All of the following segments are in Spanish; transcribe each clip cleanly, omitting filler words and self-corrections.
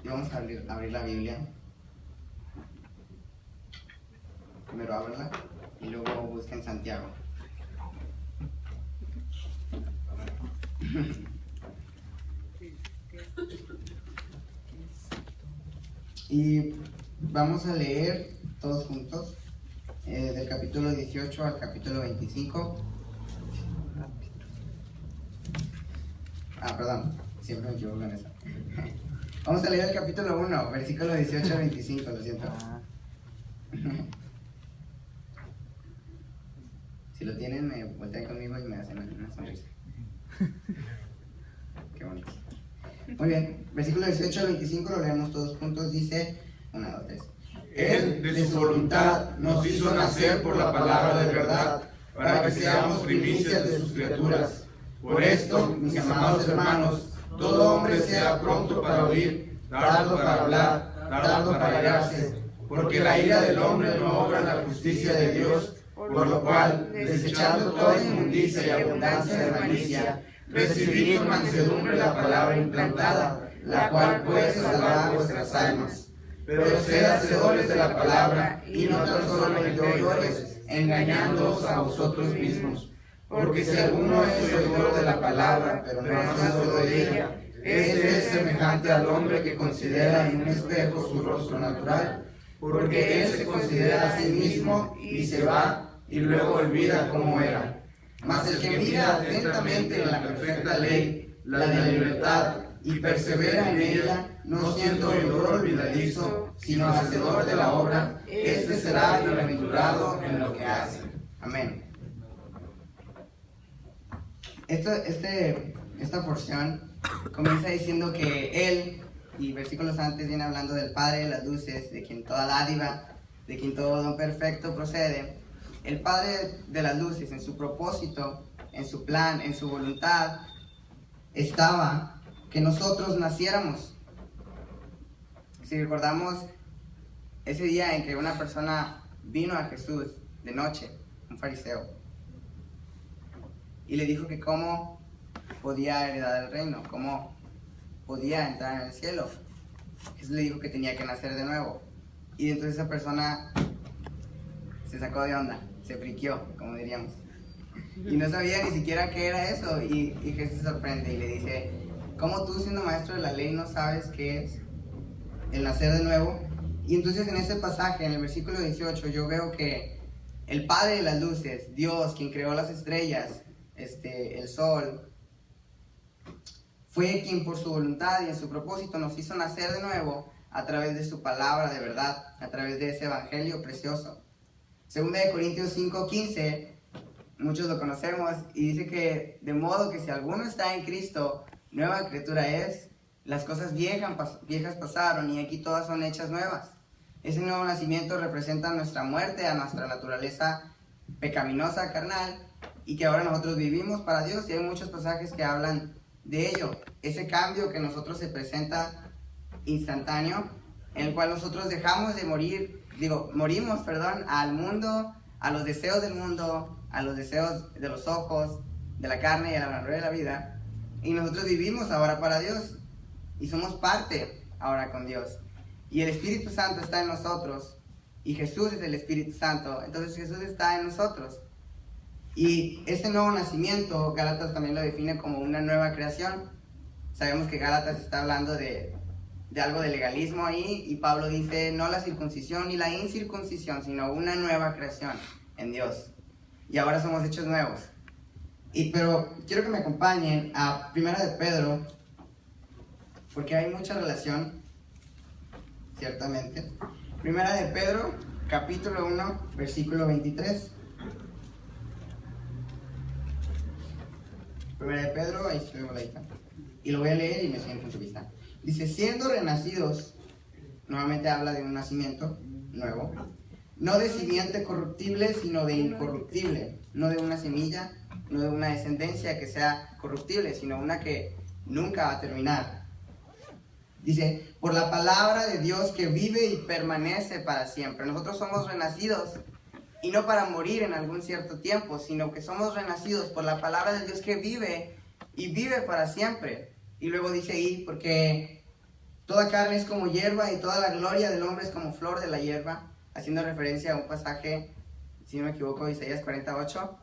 Y vamos a abrir la Biblia. Primero ábrela y luego busquen Santiago. Y vamos a leer todos juntos del capítulo 18 al capítulo 25. Perdón, siempre me equivoco en eso. Vamos a leer el capítulo 1, versículo 18 al 25, lo siento. Si lo tienen, me voltean conmigo y me hacen una sonrisa. Qué bonito. Muy bien, versículo 18 al 25 lo leemos todos juntos. Dice, 1, 2, 3. Él, de su voluntad, nos hizo nacer por la palabra de verdad, para que seamos primicias de sus criaturas. Por esto, mis amados hermanos, todo hombre sea pronto para oír, tardo para hablar, tardo para irarse, porque la ira del hombre no obra en la justicia de Dios, por lo cual, desechando toda inmundicia y abundancia de malicia, recibid con mansedumbre la palabra implantada, la cual puede salvar vuestras almas. Pero sed hacedores de la palabra, y no tan solamente oidores, engañándoos a vosotros mismos. Porque si alguno es oidor de la palabra, pero no hacedor de ella, este es semejante al hombre que considera en un espejo su rostro natural, porque él se considera a sí mismo y se va, y luego olvida cómo era. Mas el que mira atentamente en la perfecta ley, la de la libertad, y persevera en ella, no siendo oidor olvidadizo, sino hacedor de la obra, este será bienaventurado en lo que hace. Amén. Esta porción comienza diciendo que Él, y versículos antes viene hablando del Padre de las luces, de quien toda dádiva, de quien todo don perfecto procede. El Padre de las luces, en su propósito, en su plan, en su voluntad, estaba que nosotros naciéramos. Si recordamos ese día en que una persona vino a Jesús de noche, un fariseo, y le dijo que cómo podía heredar el reino, cómo podía entrar en el cielo. Jesús le dijo que tenía que nacer de nuevo. Y entonces esa persona se sacó de onda, se friquió, como diríamos. Y no sabía ni siquiera qué era eso. Y Jesús se sorprende y le dice, ¿cómo tú, siendo maestro de la ley, no sabes qué es el nacer de nuevo? Y entonces en ese pasaje, en el versículo 18, yo veo que el Padre de las luces, Dios, quien creó las estrellas, el sol, fue quien por su voluntad y en su propósito nos hizo nacer de nuevo a través de su palabra de verdad, a través de ese evangelio precioso. Segunda de Corintios 5:15, muchos lo conocemos, y dice que de modo que si alguno está en Cristo, nueva criatura es, las cosas viejas pasaron y aquí todas son hechas nuevas. Ese nuevo nacimiento representa nuestra muerte a nuestra naturaleza pecaminosa, carnal, y que ahora nosotros vivimos para Dios, y hay muchos pasajes que hablan de ello. Ese cambio que nosotros se presenta instantáneo, en el cual nosotros dejamos de morimos al mundo, a los deseos del mundo, a los deseos de los ojos, de la carne y a la vanagloria de la vida, y nosotros vivimos ahora para Dios, y somos parte ahora con Dios, y el Espíritu Santo está en nosotros, y Jesús es el Espíritu Santo, entonces Jesús está en nosotros. Y este nuevo nacimiento, Gálatas también lo define como una nueva creación. Sabemos que Gálatas está hablando de algo de legalismo ahí, y Pablo dice, no la circuncisión ni la incircuncisión, sino una nueva creación en Dios. Y ahora somos hechos nuevos. Pero quiero que me acompañen a 1 de Pedro, porque hay mucha relación, ciertamente. 1 de Pedro, capítulo 1, versículo 23. 1 de Pedro, ahí estoy voladita, y lo voy a leer y me siguen con su vista. Dice, siendo renacidos, nuevamente habla de un nacimiento nuevo, no de simiente corruptible, sino de incorruptible, no de una semilla, no de una descendencia que sea corruptible, sino una que nunca va a terminar. Dice, por la palabra de Dios que vive y permanece para siempre. Nosotros somos renacidos, y no para morir en algún cierto tiempo, sino que somos renacidos por la palabra de Dios que vive y vive para siempre. Y luego dice ahí, porque Toda carne es como hierba y toda la gloria del hombre es como flor de la hierba, haciendo referencia a un pasaje, si no me equivoco, Isaías 48.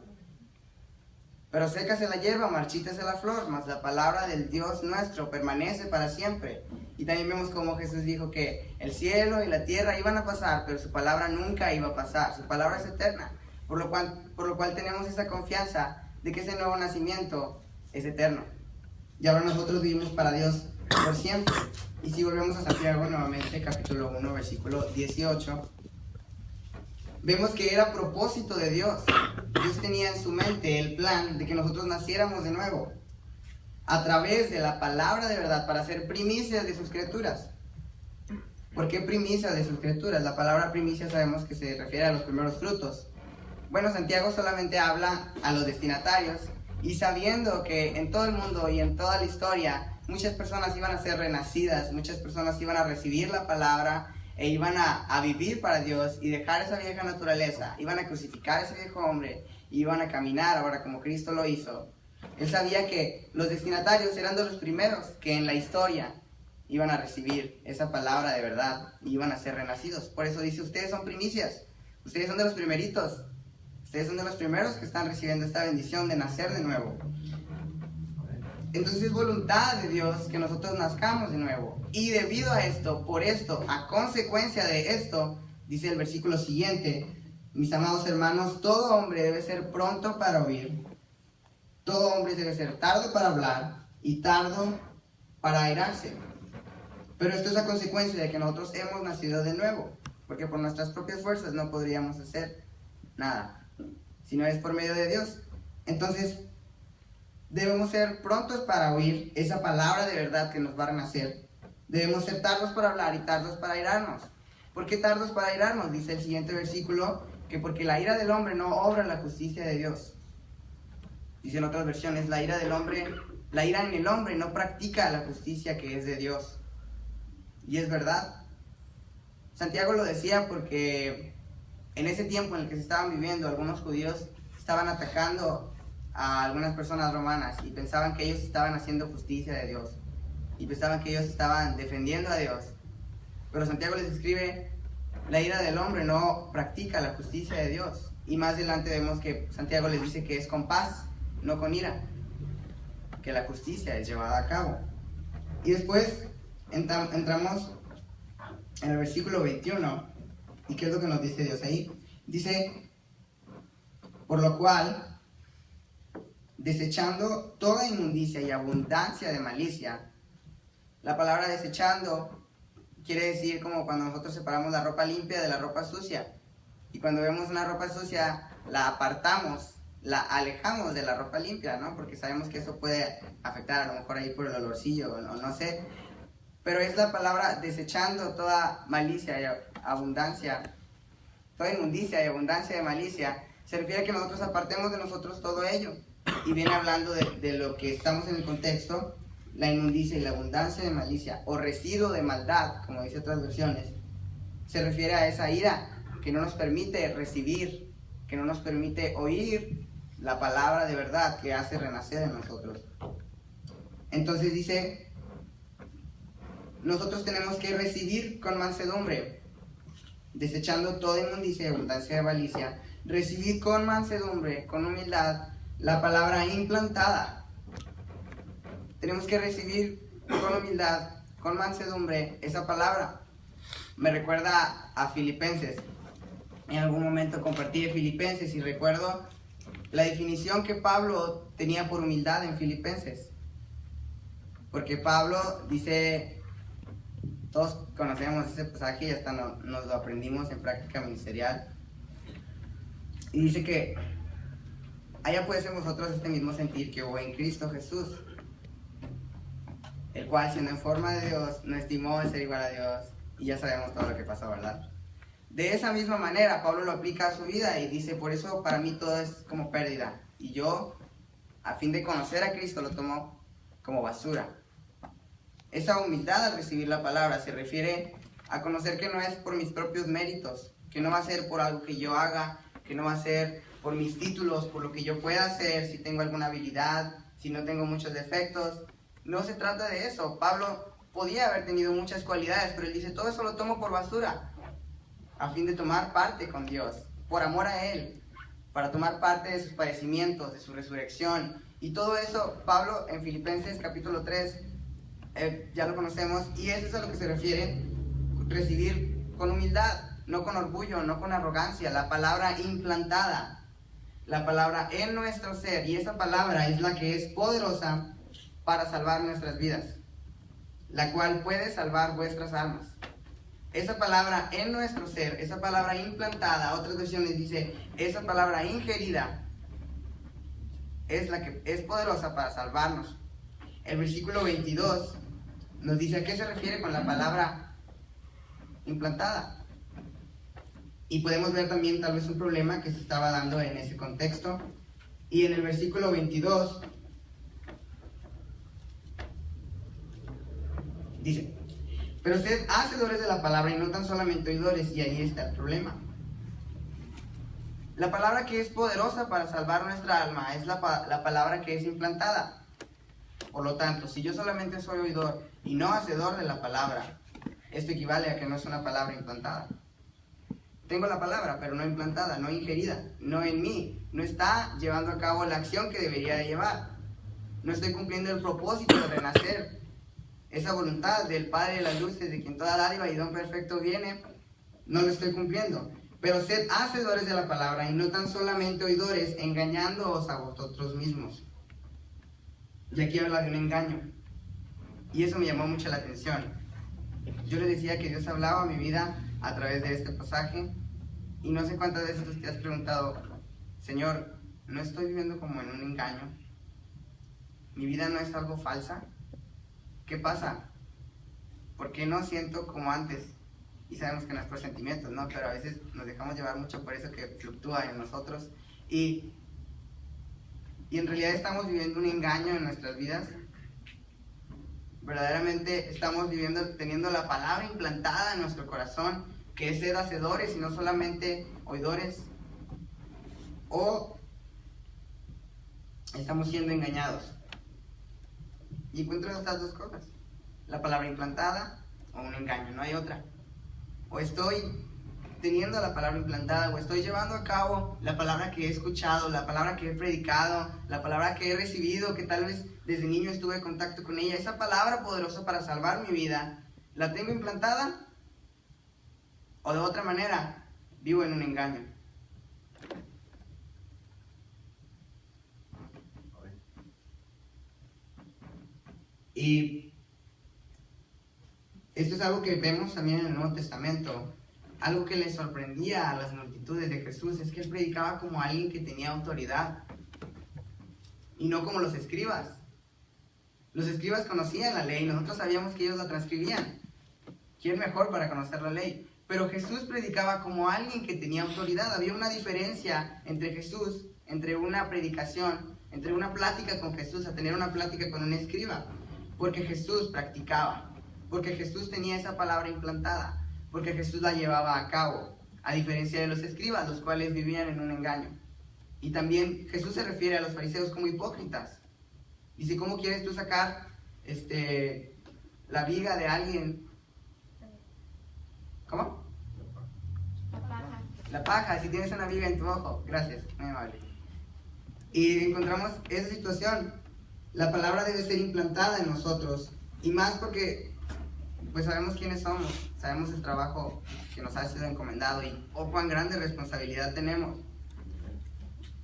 Pero sécase la hierba, marchítase la flor, mas la palabra del Dios nuestro permanece para siempre. Y también vemos como Jesús dijo que el cielo y la tierra iban a pasar, pero su palabra nunca iba a pasar, su palabra es eterna. Por lo cual tenemos esa confianza de que ese nuevo nacimiento es eterno. Y ahora nosotros vivimos para Dios por siempre. Y si volvemos a Santiago nuevamente, capítulo 1, versículo 18, vemos que era propósito de Dios. Dios tenía en su mente el plan de que nosotros naciéramos de nuevo a través de la palabra de verdad para ser primicias de sus criaturas. ¿Por qué primicias de sus criaturas? La palabra primicia sabemos que se refiere a los primeros frutos. Bueno, Santiago solamente habla a los destinatarios, y sabiendo que en todo el mundo y en toda la historia muchas personas iban a ser renacidas, muchas personas iban a recibir la palabra e iban a vivir para Dios y dejar esa vieja naturaleza, iban a crucificar a ese viejo hombre y iban a caminar ahora como Cristo lo hizo. Él sabía que los destinatarios eran de los primeros que en la historia iban a recibir esa palabra de verdad y iban a ser renacidos. Por eso dice, ustedes son primicias, ustedes son de los primeritos, ustedes son de los primeros que están recibiendo esta bendición de nacer de nuevo. Entonces es voluntad de Dios que nosotros nazcamos de nuevo. Y debido a esto, por esto, a consecuencia de esto, dice el versículo siguiente, mis amados hermanos, todo hombre debe ser pronto para oír, todo hombre debe ser tardo para hablar y tardo para airarse. Pero esto es a consecuencia de que nosotros hemos nacido de nuevo, porque por nuestras propias fuerzas no podríamos hacer nada, si no es por medio de Dios. Entonces, debemos ser prontos para oír esa palabra de verdad que nos va a renacer. Debemos ser tardos para hablar y tardos para airarnos. ¿Por qué tardos para airarnos? Dice el siguiente versículo, que porque la ira del hombre no obra la justicia de Dios. Dice en otras versiones, la ira en el hombre no practica la justicia que es de Dios. Y es verdad. Santiago lo decía porque en ese tiempo en el que se estaban viviendo, algunos judíos estaban atacando a algunas personas romanas y pensaban que ellos estaban haciendo justicia de Dios y pensaban que ellos estaban defendiendo a Dios. Pero Santiago les escribe, la ira del hombre no practica la justicia de Dios. Y más adelante vemos que Santiago les dice que es con paz, no con ira, que la justicia es llevada a cabo. Y después entramos en el versículo 21. ¿Y qué es lo que nos dice Dios ahí? Dice, por lo cual, desechando toda inmundicia y abundancia de malicia. La palabra desechando quiere decir como cuando nosotros separamos la ropa limpia de la ropa sucia. Y cuando vemos una ropa sucia, la apartamos, la alejamos de la ropa limpia, ¿no? Porque sabemos que eso puede afectar, a lo mejor ahí por el olorcillo, o no sé. Pero es la palabra desechando toda malicia y abundancia, toda inmundicia y abundancia de malicia. Se refiere a que nosotros apartemos de nosotros todo ello. Y viene hablando de lo que estamos en el contexto, la inmundicia y la abundancia de malicia, o residuo de maldad, como dice otras versiones. Se refiere a esa ira que no nos permite recibir, que no nos permite oír la palabra de verdad que hace renacer en nosotros. Entonces dice, nosotros tenemos que recibir con mansedumbre, desechando toda inmundicia y abundancia de malicia, recibir con mansedumbre, con humildad, la palabra implantada. Tenemos que recibir con humildad, con mansedumbre, esa palabra. Me recuerda a Filipenses. En algún momento compartí de Filipenses y recuerdo la definición que Pablo tenía por humildad en Filipenses. Porque Pablo dice, todos conocemos ese pasaje y hasta nos lo aprendimos en práctica ministerial. Y dice que haya pues en vosotros este mismo sentir que hubo en Cristo Jesús, el cual siendo en forma de Dios no estimó el ser igual a Dios, y ya sabemos todo lo que pasó, ¿verdad? De esa misma manera Pablo lo aplica a su vida y dice, por eso para mí todo es como pérdida, y yo a fin de conocer a Cristo lo tomo como basura. Esa humildad al recibir la palabra se refiere a conocer que no es por mis propios méritos, que no va a ser por algo que yo haga, que no va a ser por mis títulos, por lo que yo pueda hacer, si tengo alguna habilidad, si no tengo muchos defectos. No se trata de eso. Pablo podía haber tenido muchas cualidades, pero él dice, todo eso lo tomo por basura, a fin de tomar parte con Dios, por amor a Él, para tomar parte de sus padecimientos, de su resurrección. Y todo eso, Pablo en Filipenses capítulo 3, ya lo conocemos, y eso es a lo que se refiere recibir con humildad, no con orgullo, no con arrogancia, la palabra implantada, la palabra en nuestro ser, y esa palabra es la que es poderosa para salvar nuestras vidas, la cual puede salvar vuestras almas. Esa palabra en nuestro ser, esa palabra implantada, otras versiones dice, esa palabra ingerida, es la que es poderosa para salvarnos. El versículo 22 nos dice a qué se refiere con la palabra implantada. Y podemos ver también tal vez un problema que se estaba dando en ese contexto. Y en el versículo 22 dice, pero sed hacedores de la palabra y no tan solamente oidores, y ahí está el problema. La palabra que es poderosa para salvar nuestra alma es la palabra que es implantada. Por lo tanto, si yo solamente soy oidor y no hacedor de la palabra, esto equivale a que no es una palabra implantada. Tengo la palabra, pero no implantada, no ingerida, no en mí, no está llevando a cabo la acción que debería de llevar. No estoy cumpliendo el propósito de renacer, esa voluntad del Padre de las luces, de quien toda dádiva y don perfecto viene, no lo estoy cumpliendo. Pero sed hacedores de la palabra y no tan solamente oidores, engañándoos a vosotros mismos. Y aquí habla de un engaño. Y eso me llamó mucho la atención. Yo le decía que Dios hablaba a mi vida a través de este pasaje. Y no sé cuántas veces tú te has preguntado, Señor, ¿no estoy viviendo como en un engaño? ¿Mi vida no es algo falsa? ¿Qué pasa? ¿Por qué no siento como antes? Y sabemos que no es por sentimientos, ¿no? Pero a veces nos dejamos llevar mucho por eso que fluctúa en nosotros. Y en realidad estamos viviendo un engaño en nuestras vidas. Verdaderamente estamos teniendo la palabra implantada en nuestro corazón, que es ser hacedores y no solamente oidores. O estamos siendo engañados. Y encuentro estas dos cosas: la palabra implantada o un engaño, no hay otra. O estoy teniendo la palabra implantada, o estoy llevando a cabo la palabra que he escuchado, la palabra que he predicado, la palabra que he recibido, que tal vez desde niño estuve en contacto con ella, esa palabra poderosa para salvar mi vida, ¿la tengo implantada? O de otra manera, vivo en un engaño. Y esto es algo que vemos también en el Nuevo Testamento. Algo que le sorprendía a las multitudes de Jesús es que él predicaba como alguien que tenía autoridad y no como los escribas. Los escribas conocían la ley, nosotros sabíamos que ellos la transcribían. ¿Quién mejor para conocer la ley? Pero Jesús predicaba como alguien que tenía autoridad. Había una diferencia entre Jesús, entre una predicación, entre una plática con Jesús a tener una plática con un escriba. Porque Jesús practicaba, porque Jesús tenía esa palabra implantada, porque Jesús la llevaba a cabo, a diferencia de los escribas, los cuales vivían en un engaño. Y también Jesús se refiere a los fariseos como hipócritas. Dice, ¿cómo quieres tú sacar la viga de alguien? ¿Cómo? La paja. La paja, si tienes una viga en tu ojo. Gracias, muy amable. Y encontramos esa situación. La palabra debe ser implantada en nosotros. Y más porque pues sabemos quiénes somos, sabemos el trabajo que nos ha sido encomendado y cuán grande responsabilidad tenemos.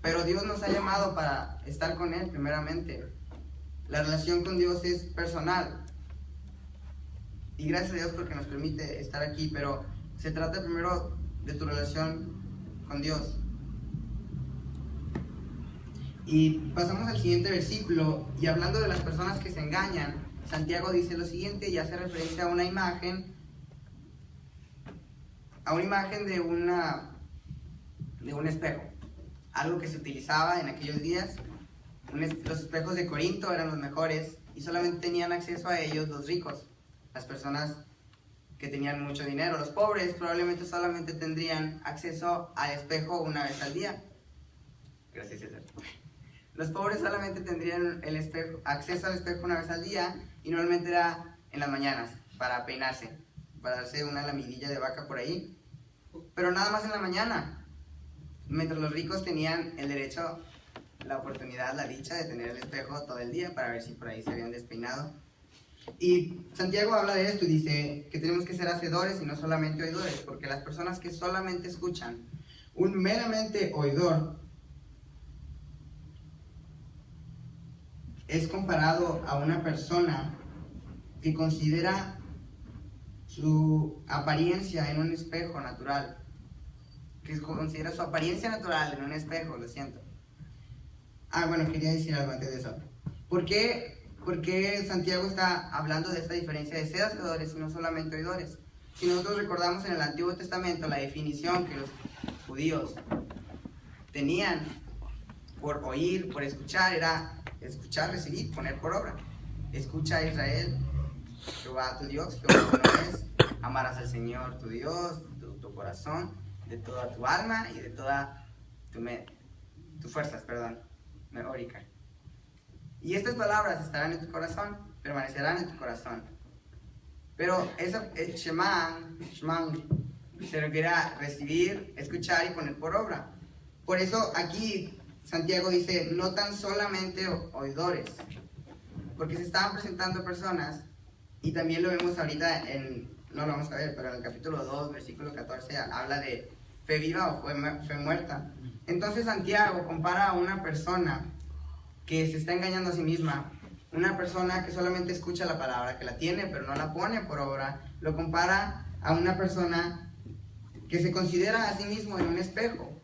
Pero Dios nos ha llamado para estar con Él primeramente. La relación con Dios es personal. Y gracias a Dios porque nos permite estar aquí, pero se trata primero de tu relación con Dios. Y pasamos al siguiente versículo, y hablando de las personas que se engañan, Santiago dice lo siguiente, y hace referencia a una imagen de un espejo, algo que se utilizaba en aquellos días. Los espejos de Corinto eran los mejores y solamente tenían acceso a ellos los ricos, las personas que tenían mucho dinero. Los pobres probablemente solamente tendrían acceso al espejo una vez al día. Gracias, César. Los pobres solamente tendrían acceso al espejo una vez al día, y normalmente era en las mañanas para peinarse, para darse una lamidilla de vaca por ahí, pero nada más en la mañana, mientras los ricos tenían el derecho, la oportunidad, la dicha de tener el espejo todo el día para ver si por ahí se habían despeinado. Y Santiago habla de esto y dice que tenemos que ser hacedores y no solamente oidores, porque las personas que solamente escuchan, un meramente oidor, es comparado a una persona que considera su apariencia en un espejo natural, que considera su apariencia natural en un espejo, lo siento. Bueno, quería decir algo antes de eso. ¿Por qué Santiago está hablando de esta diferencia de ser hacedores y no solamente oidores? Si nosotros recordamos en el Antiguo Testamento la definición que los judíos tenían por oír, por escuchar, era escuchar, recibir, poner por obra. Escucha a Israel, Jehová tu Dios, Jehová tu nombre es, amarás al Señor tu Dios, tu corazón, de toda tu alma y de toda tus fuerzas, meórica. Y estas palabras estarán en tu corazón, permanecerán en tu corazón. Pero eso, Shemán, se refiere a recibir, escuchar y poner por obra. Por eso aquí Santiago dice, no tan solamente oidores, porque se estaban presentando personas, y también lo vemos ahorita no lo vamos a ver, pero en el capítulo 2, versículo 14, habla de fe viva o fe muerta. Entonces Santiago compara a una persona que se está engañando a sí misma, una persona que solamente escucha la palabra, que la tiene pero no la pone por obra, lo compara a una persona que se considera a sí mismo en un espejo,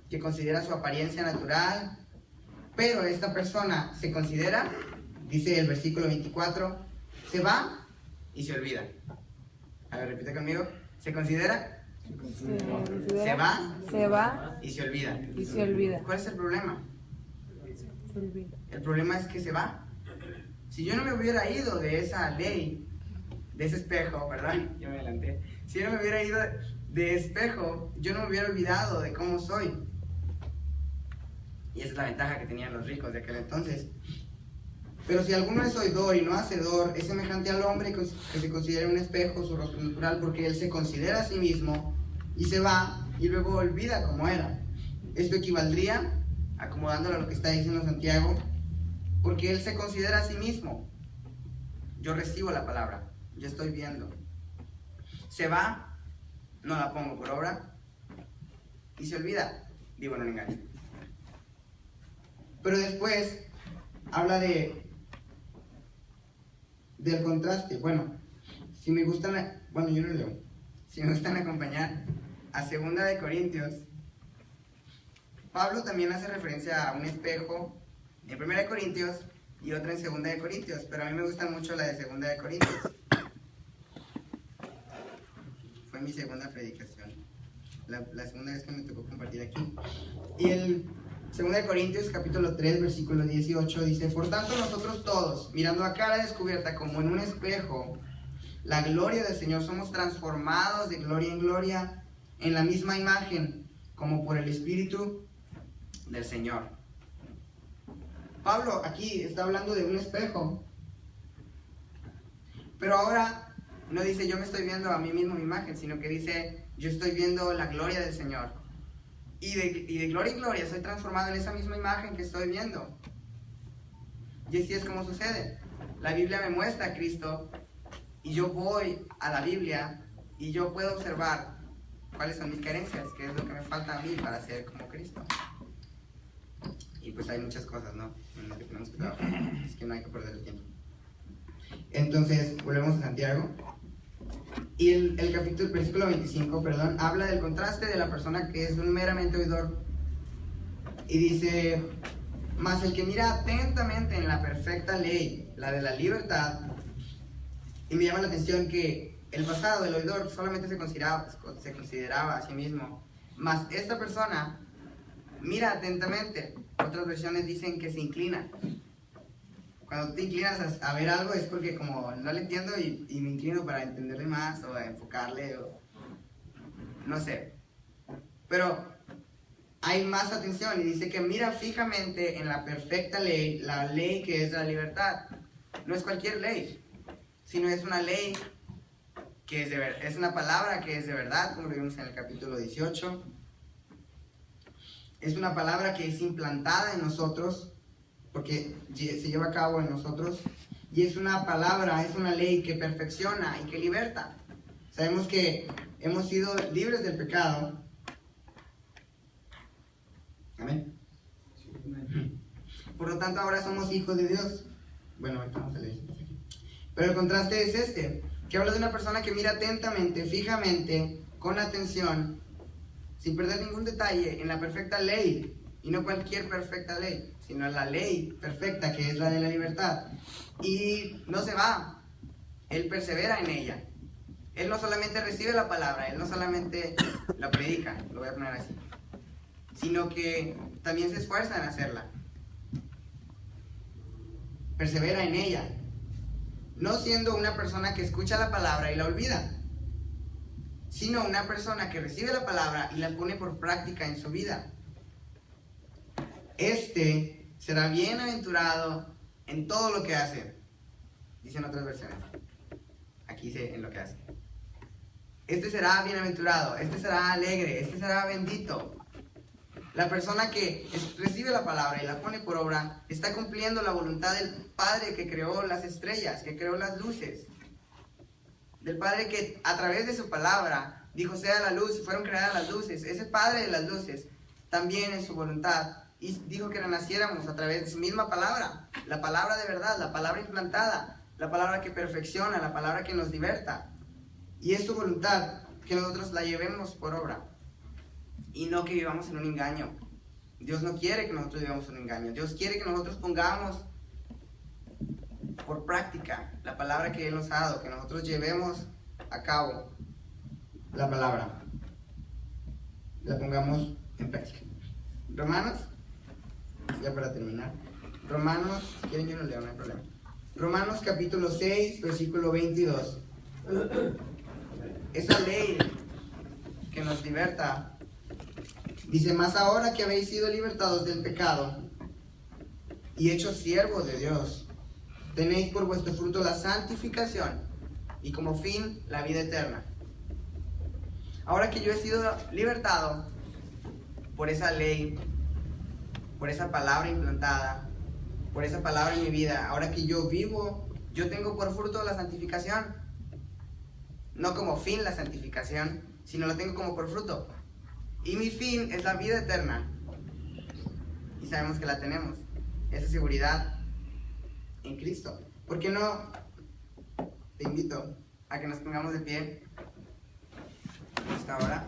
que considera su apariencia natural, pero esta persona se considera, dice el versículo 24, se va y se olvida. A ver, repite conmigo, se considera, se va y se olvida. ¿Cuál es el problema? El problema es que se va. Si yo no me hubiera ido de esa ley, de ese espejo, perdón, yo me adelanté. Si yo no me hubiera ido de espejo, yo no me hubiera olvidado de cómo soy. Y esa es la ventaja que tenían los ricos de aquel entonces. Pero si alguno es oidor y no hacedor, es semejante al hombre que se considera un espejo, su rostro natural, porque él se considera a sí mismo y se va y luego olvida cómo era. Esto equivaldría, acomodándolo a lo que está diciendo Santiago, porque él se considera a sí mismo. Yo recibo la palabra, yo estoy viendo. Se va, no la pongo por obra y se olvida, vivo en un engaño. Pero después habla del contraste. Bueno, si me gustan, yo no leo. Si me gustan acompañar a 2 de Corintios, Pablo también hace referencia a un espejo en 1 de Corintios y otra en 2 de Corintios, pero a mí me gusta mucho la de 2 de Corintios. Fue mi segunda predicación, la segunda vez que me tocó compartir aquí. Y el 2 de Corintios capítulo 3 versículo 18 dice, por tanto nosotros todos, mirando a cara descubierta como en un espejo la gloria del Señor, somos transformados de gloria en gloria en la misma imagen, como por el Espíritu del Señor. Pablo aquí está hablando de un espejo, pero ahora no dice yo me estoy viendo a mí mismo mi imagen, sino que dice yo estoy viendo la gloria del Señor. Y de gloria en gloria soy transformado en esa misma imagen que estoy viendo. Y así es como sucede. La Biblia me muestra a Cristo y yo voy a la Biblia y yo puedo observar cuáles son mis carencias, qué es lo que me falta a mí para ser como Cristo. Y pues hay muchas cosas, ¿no? En las que tenemos que trabajar. Es que no hay que perder el tiempo. Entonces, volvemos a Santiago. Y el versículo 25, habla del contraste de la persona que es un meramente oidor. Y dice, mas el que mira atentamente en la perfecta ley, la de la libertad, y me llama la atención que el pasado del oidor solamente se consideraba a sí mismo, mas esta persona mira atentamente. Otras versiones dicen que se inclina. Cuando te inclinas a ver algo es porque como no le entiendo y me inclino para entenderle más o a enfocarle o no sé. Pero hay más atención y dice que mira fijamente en la perfecta ley, la ley que es la libertad. No es cualquier ley, sino es una ley que es una palabra que es de verdad, como lo vimos en el capítulo 18. Es una palabra que es implantada en nosotros, porque se lleva a cabo en nosotros, y es una palabra, es una ley que perfecciona y que liberta. Sabemos que hemos sido libres del pecado. Amén. Por lo tanto, ahora somos hijos de Dios. Bueno, ahorita vamos a leer. Pero el contraste es este, que habla de una persona que mira atentamente, fijamente, con atención, sin perder ningún detalle, en la perfecta ley, y no cualquier perfecta ley, sino la ley perfecta, que es la de la libertad. Y no se va, él persevera en ella. Él no solamente recibe la palabra, él no solamente la predica, lo voy a poner así, sino que también se esfuerza en hacerla. Persevera en ella, no siendo una persona que escucha la palabra y la olvida, sino una persona que recibe la palabra y la pone por práctica en su vida. Este será bienaventurado en todo lo que hace, dicen otras versiones. Aquí dice en lo que hace. Este será bienaventurado, este será alegre, este será bendito. La persona que recibe la palabra y la pone por obra está cumpliendo la voluntad del Padre que creó las estrellas, que creó las luces. Del Padre que a través de su palabra dijo sea la luz y fueron creadas las luces. Ese Padre de las luces también en su voluntad y dijo que renaciéramos a través de su misma palabra, la palabra de verdad, la palabra implantada, la palabra que perfecciona, la palabra que nos liberta. Y es su voluntad que nosotros la llevemos por obra y no que vivamos en un engaño. Dios no quiere que nosotros vivamos en un engaño. Dios quiere que nosotros pongamos por práctica la palabra que Él nos ha dado, que nosotros llevemos a cabo la palabra, la pongamos en práctica. Romanos, ya para terminar, Romanos, si quieren yo no leo, no hay problema. Romanos capítulo 6, versículo 22. Esa ley que nos liberta, dice, mas ahora que habéis sido libertados del pecado y hechos siervos de Dios, tenéis por vuestro fruto la santificación y como fin la vida eterna. Ahora que yo he sido libertado por esa ley, por esa palabra implantada, por esa palabra en mi vida, ahora que yo vivo, yo tengo por fruto la santificación. No como fin la santificación, sino la tengo como por fruto. Y mi fin es la vida eterna. Y sabemos que la tenemos. Esa seguridad en Cristo. ¿Por qué no? Te invito a que nos pongamos de pie hasta ahora.